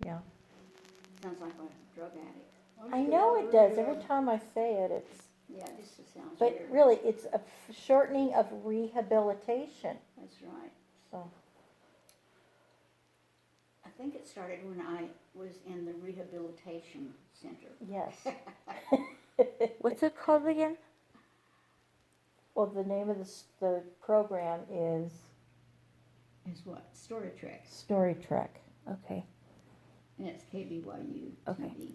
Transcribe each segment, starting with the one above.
Yeah. Sounds like a drug addict. I know it does. Every time I say it, it's. Yeah, it just sounds But weird. really, it's a shortening of rehabilitation. That's right. So. I think it started when I was in the rehabilitation center. Yes. What's it called again? Well, the name of the program is Is what? Story Trek. Story Trek. Okay. And it's KBYU Okay. TV.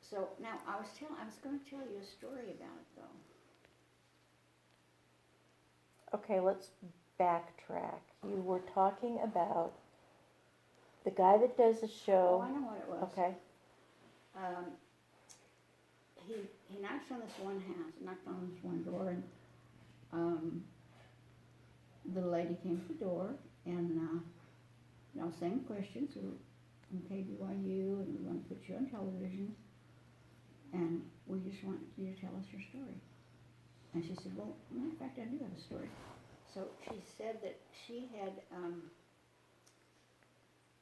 So now I was going to tell you a story about it though. Okay, let's backtrack. You were talking about the guy that does the Oh, show. I know what it was. Okay. He knocked on this one house, knocked on this one door, and the lady came to the door and same questions. We're from KBYU, and we want to put you on television, and we just want you to tell us your story. And she said, well, matter of fact, I do have a story. So she said that she had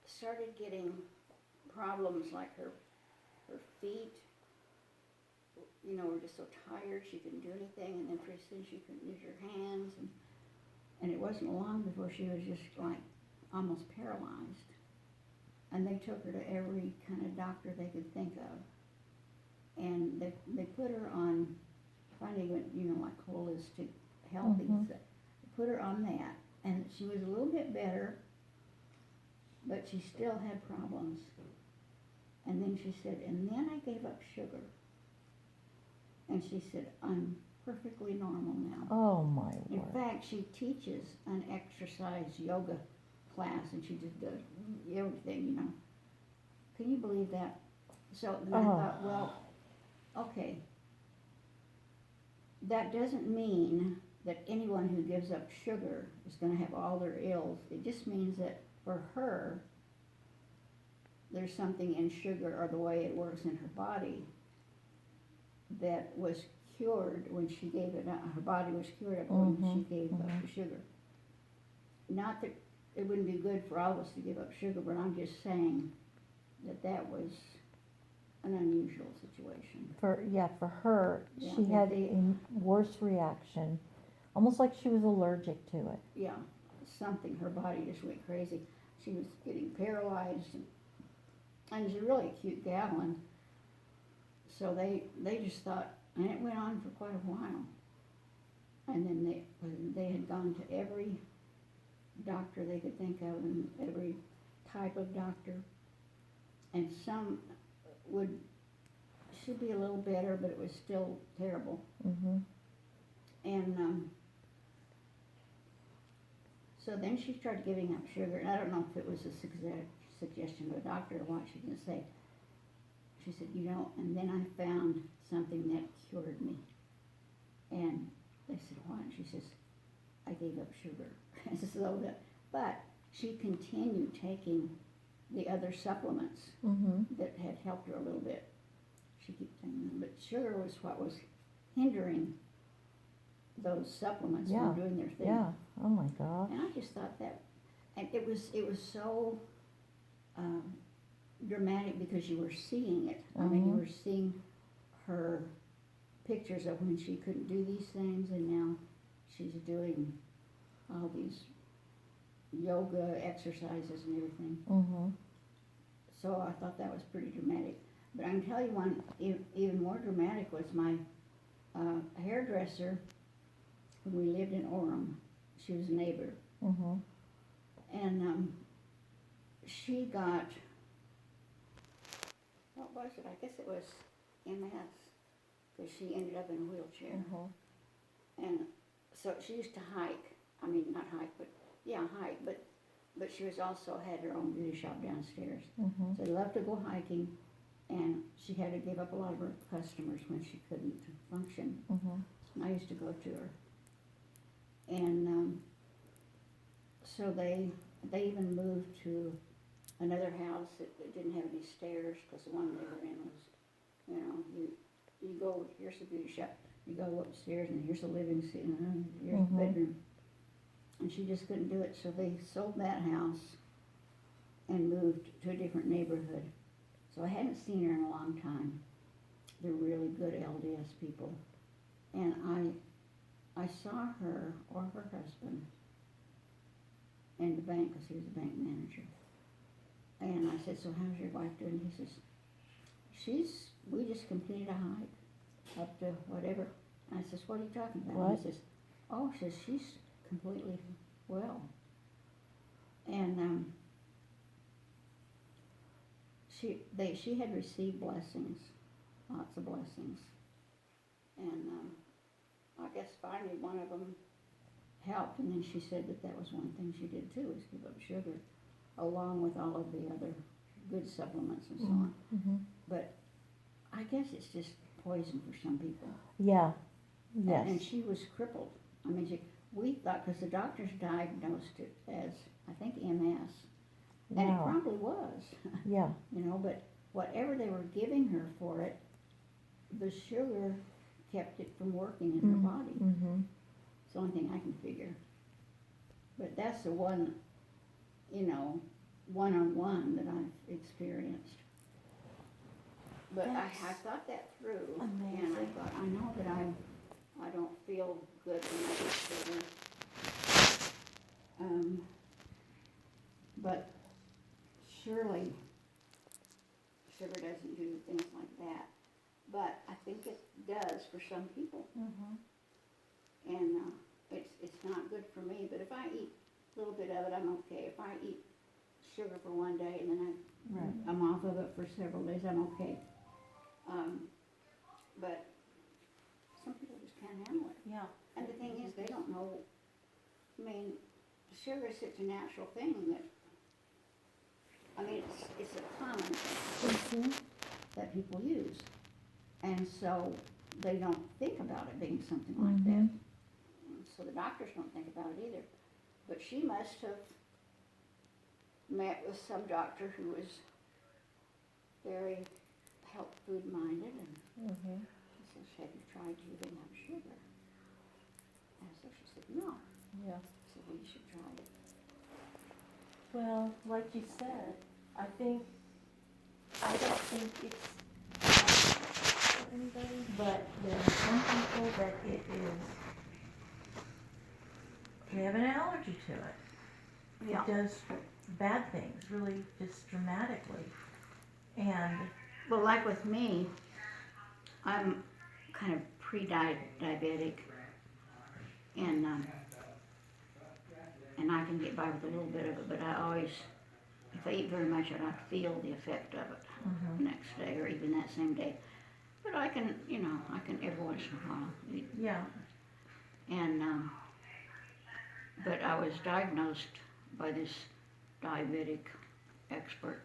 started getting problems like her feet, were just so tired she couldn't do anything, and then pretty soon she couldn't use her hands, and it wasn't long before she was just like almost paralyzed. And they took her to every kind of doctor they could think of, and they put her on, finally went, like holistic healthy, Mhm. so they put her on that, and she was a little bit better, but she still had problems. And then she said, and then I gave up sugar. And she said, I'm perfectly normal now. Oh my In word. fact, she teaches an exercise yoga class, and she just does everything. Can you believe that? So then I thought, well, okay, that doesn't mean that anyone who gives up sugar is going to have all their ills. It just means that for her, there's something in sugar or the way it works in her body that was cured when she gave it up. Her body was cured up when she gave up the sugar. Not that it wouldn't be good for all of us to give up sugar, but I'm just saying that was an unusual situation. For her, Yeah, she had a worse reaction, almost like she was allergic to it. Yeah, something. Her body just went crazy. She was getting paralyzed, and she's a really cute gal, and so they just thought, and it went on for quite a while. And then they had gone to every doctor they could think of, and every type of doctor, and some should be a little better, but it was still terrible. Mm-hmm. And so then she started giving up sugar, and I don't know if it was a suggestion of a doctor or what. She didn't say. She said, and then I found something that cured me. And they said, what? And she says, I gave up sugar. But she continued taking the other supplements that had helped her a little bit. She kept taking them, but sugar was what was hindering those supplements from doing their thing. Yeah. Oh my God. And I just thought that, and it was so dramatic because you were seeing it. I mean, you were seeing her pictures of when she couldn't do these things, and now she's doing all these yoga exercises and everything. Mm-hmm. So I thought that was pretty dramatic. But I can tell you one even more dramatic was my hairdresser when we lived in Orem. She was a neighbor. Mm-hmm. And she got, what was it? I guess it was MS, because she ended up in a wheelchair. Mm-hmm. And so she used to hike. I mean, not hike, but hike. But she was also had her own beauty shop downstairs. Mm-hmm. So they loved to go hiking, and she had to give up a lot of her customers when she couldn't function. Mm-hmm. And I used to go to her. And so they even moved to another house that didn't have any stairs, because the one they were in was, you go, here's the beauty shop, you go upstairs, and here's the living room, here's the bedroom. And she just couldn't do it, so they sold that house and moved to a different neighborhood. So I hadn't seen her in a long time. They're really good LDS people. And I saw her or her husband in the bank, because he was a bank manager. And I said, so how's your wife doing? He says, we just completed a hike up to whatever. And I says, what are you talking about? What? And he says, oh, she's completely well. And she had received blessings, lots of blessings. And I guess finally one of them helped, and then she said that was one thing she did too, was give up sugar, along with all of the other good supplements and so on. Mm-hmm. But I guess it's just poison for some people. Yeah, yes. And she was crippled. I mean, we thought, because the doctors diagnosed it as, I think, MS. And it Wow. probably was, Yeah, you know, but whatever they were giving her for it, the sugar kept it from working in her body. mm-hmm. It's the only thing I can figure. But that's the one, you know, one-on-one that I've experienced. But I thought that through, and I amazing. thought, I know that I don't feel good when I eat sugar. But surely sugar doesn't do things like that. But I think it does for some people. Mm-hmm. And it's not good for me. But if I eat a little bit of it, I'm okay. If I eat sugar for one day and then Right. I'm off of it for several days, I'm okay. But some people just can't handle it. Yeah. And the thing is, they don't know. I mean, sugar is such a natural thing that, I mean, it's a common thing Mm-hmm. that people use. And so they don't think about it being something like Mhm. that. And so the doctors don't think about it either. But she must have met with some doctor who was very health food minded, and Mm-hmm. he says, have you tried giving up sugar? And so she said, no. Yeah. I said, well, you should try it. Well, like you said, I don't think it's bad for anybody, but there are some people that it is, they have an allergy to it. Yeah. It does bad things, really just dramatically. And, Well, like with me, I'm kind of pre-diabetic, and I can get by with a little bit of it, but I always, if I eat very much, I feel the effect of it Mhm. the next day or even that same day. But I can, every once in a while eat. yeah, And, but I was diagnosed by this diabetic expert.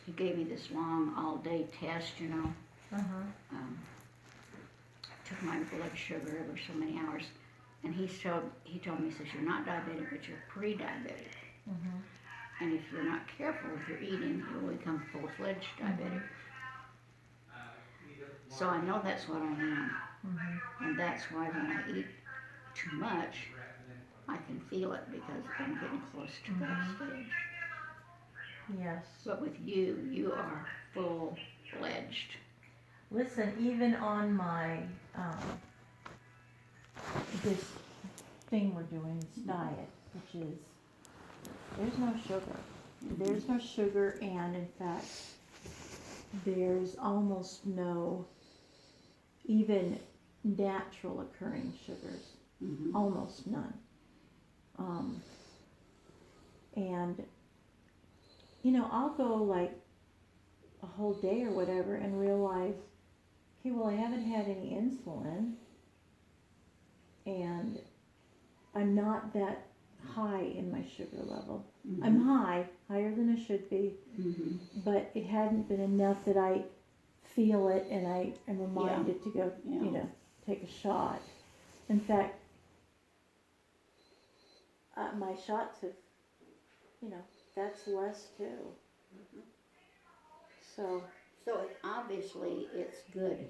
He gave me this long all-day test, uh-huh, took my blood sugar every so many hours, and he told me, he says, you're not diabetic, but you're pre-diabetic. mhm, And if you're not careful with your eating, you'll become full-fledged diabetic. So I know that's what I am. mhm, And that's why when I eat too much, I can feel it, because I'm getting close to that stage. yes. But with you are full-fledged. Listen, even on my, this thing we're doing, this diet, which is, there's no sugar. There's no sugar, and in fact, there's almost no even natural occurring sugars. Mm-hmm. Almost none. And, I'll go like a whole day or whatever and realize, okay, well, I haven't had any insulin, and I'm not that high in my sugar level. Mm-hmm. I'm higher than I should be, Mm-hmm. but it hadn't been enough that I feel it and I am reminded to go, Yeah. take a shot. In fact, my shots have, that's less too. So, So obviously it's good